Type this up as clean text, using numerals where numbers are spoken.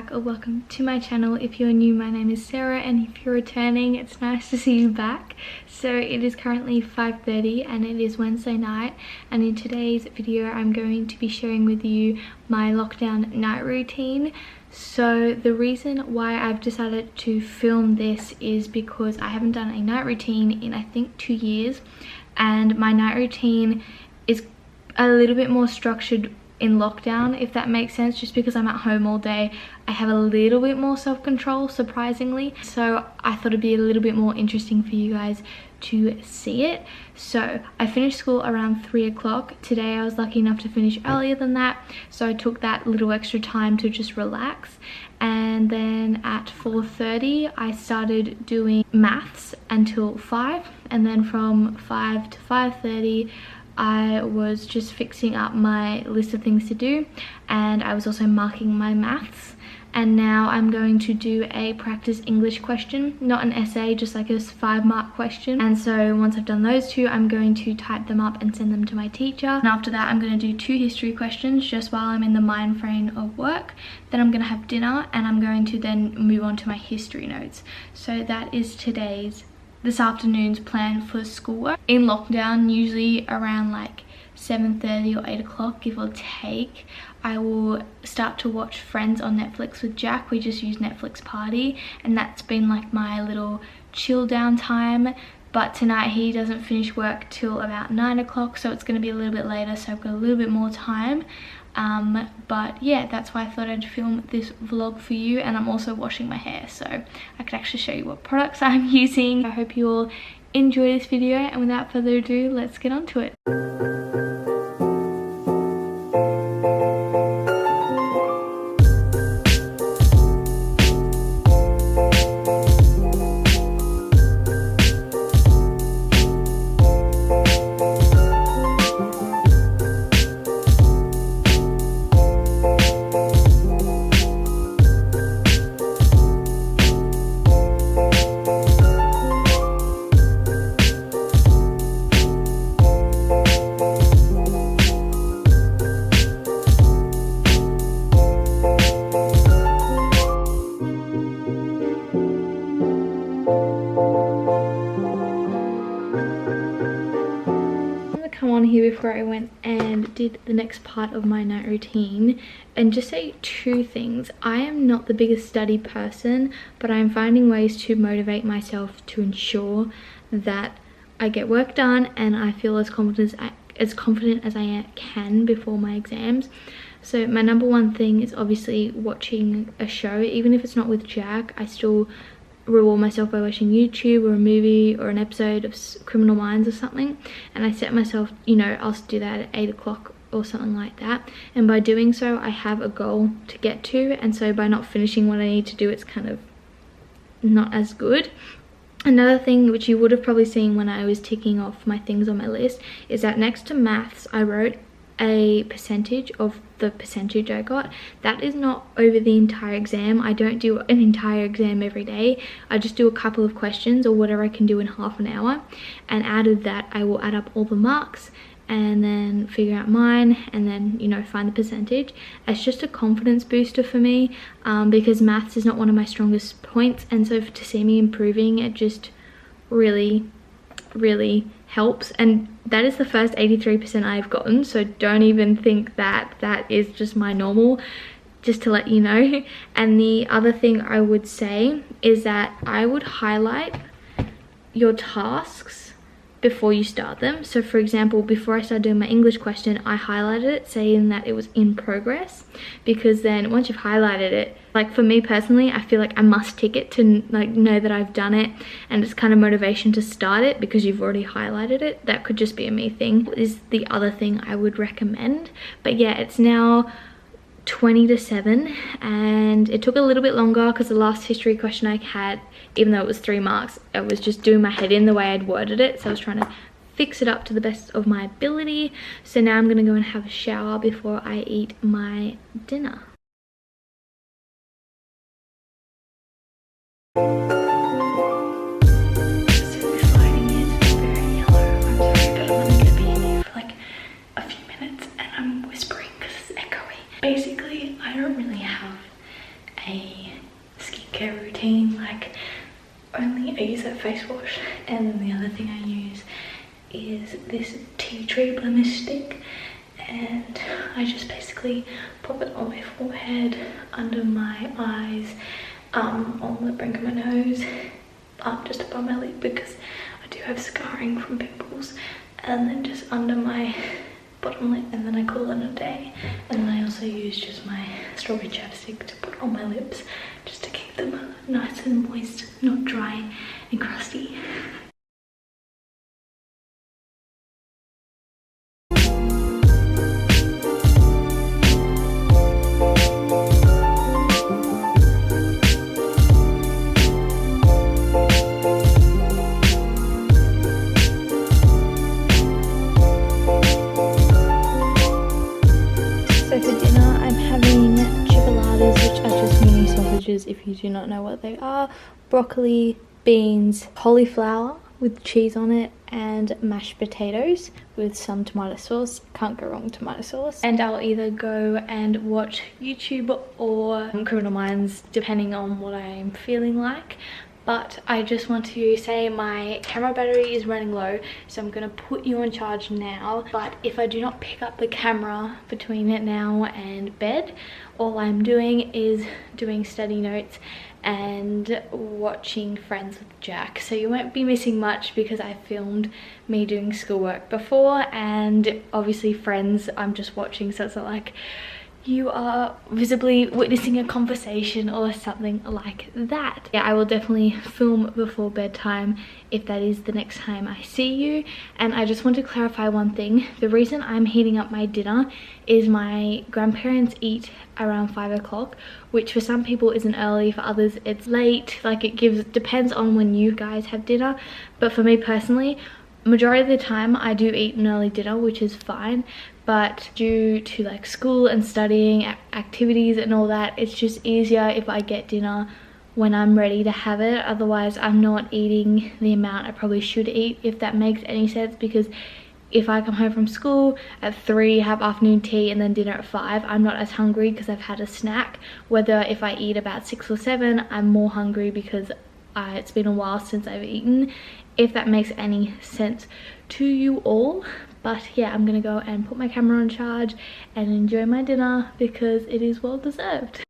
back or welcome to my channel. If you're new, my name is Sarah, and if you're returning, it's nice to see you back. So it is currently 5:30 and it is Wednesday night, and in today's video I'm going to be sharing with you my lockdown night routine. So the reason why I've decided to film this is because I haven't done a night routine in I think 2 years, and my night routine is a little bit more structured in lockdown, if that makes sense. Just because I'm at home all day, I have a little bit more self-control, surprisingly. So I thought it'd be a little bit more interesting for you guys to see it. So I finished school around 3 o'clock. Today I was lucky enough to finish earlier than that, so I took that little extra time to just relax. And then at 4:30 I started doing maths until 5, and then from 5 to 5:30 I was just fixing up my list of things to do, and I was also marking my maths. And now I'm going to do a practice English question, not an essay, just like a 5-mark question. And so once I've done those two, I'm going to type them up and send them to my teacher. And after that, I'm going to do 2 history questions just while I'm in the mind frame of work. Then I'm going to have dinner, and I'm going to then move on to my history notes. So that is this afternoon's plan for schoolwork. In lockdown, usually around like 7:30 or 8 o'clock, give or take, I will start to watch Friends on Netflix with Jack. We just use Netflix Party, and that's been like my little chill down time. But tonight he doesn't finish work till about 9 o'clock, so it's going to be a little bit later, so I've got a little bit more time. But yeah, that's why I thought I'd film this vlog for you. And I'm also washing my hair, so I could actually show you what products I'm using. I hope you all enjoy this video, and without further ado, let's get on to it. Come on here before I went and did the next part of my night routine and just say 2 things. I am not the biggest study person, but I'm finding ways to motivate myself to ensure that I get work done and I feel as confident as I can before my exams. So my number 1 thing is obviously watching a show. Even if it's not with Jack, I still reward myself by watching YouTube or a movie or an episode of Criminal Minds or something. And I set myself, you know, I'll do that at 8 o'clock or something like that. And by doing so, I have a goal to get to, and so by not finishing what I need to do, it's kind of not as good. Another thing which you would have probably seen when I was ticking off my things on my list is that next to maths I wrote a percentage of the percentage I got. That is not over the entire exam. I don't do an entire exam every day. I just do a couple of questions or whatever I can do in half an hour, and out of that I will add up all the marks and then figure out mine, and then, you know, find the percentage. It's just a confidence booster for me, because maths is not one of my strongest points, and so to see me improving, it just really helps. And that is the first 83% I've gotten, so don't even think that that is just my normal, just to let you know. And the other thing I would say is that I would highlight your tasks before you start them. So for example, before I started doing my English question, I highlighted it saying that it was in progress, because then once you've highlighted it, like for me personally, I feel like I must tick it to like know that I've done it, and it's kind of motivation to start it because you've already highlighted it. That could just be a me thing, is the other thing I would recommend. But yeah, it's now 20 to 7, and it took a little bit longer because the last history question I had, even though it was 3 marks, I was just doing my head in the way I'd worded it, so I was trying to fix it up to the best of my ability. So now I'm gonna go and have a shower before I eat my dinner. Basically, I don't really have a is this tea tree blemish stick, and I just basically pop it on my forehead, under my eyes, on the brink of my nose, just above my lip because I do have scarring from pimples, and then just under my bottom lip, and then I call it a day. And then I also use just my strawberry chapstick to put on my lips just to keep them nice and moist, not dry and crusty. So for dinner, I'm having chipolatas, which are just mini sausages if you do not know what they are, broccoli, beans, cauliflower with cheese on it, and mashed potatoes with some tomato sauce. Can't go wrong with tomato sauce. And I'll either go and watch YouTube or Criminal Minds, depending on what I'm feeling like. But I just want to say my camera battery is running low, so I'm gonna put you on charge now. But if I do not pick up the camera between now and bed, all I'm doing is doing study notes and watching Friends with Jack. So you won't be missing much because I filmed me doing schoolwork before, and obviously Friends I'm just watching, so it's not like you are visibly witnessing a conversation or something like that. Yeah, I will definitely film before bedtime if that is the next time I see you. And I just want to clarify one thing. The reason I'm heating up my dinner is my grandparents eat around 5 o'clock, which for some people isn't early, for others it's late. Like, it depends on when you guys have dinner. But for me personally, majority of the time I do eat an early dinner, which is fine, but due to like school and studying activities and all that, it's just easier if I get dinner when I'm ready to have it. Otherwise I'm not eating the amount I probably should eat, if that makes any sense, because if I come home from school at 3, have afternoon tea and then dinner at 5, I'm not as hungry because I've had a snack. Whether if I eat about 6 or 7, I'm more hungry because it's been a while since I've eaten, if that makes any sense to you all. But yeah, I'm gonna go and put my camera on charge and enjoy my dinner because it is well deserved.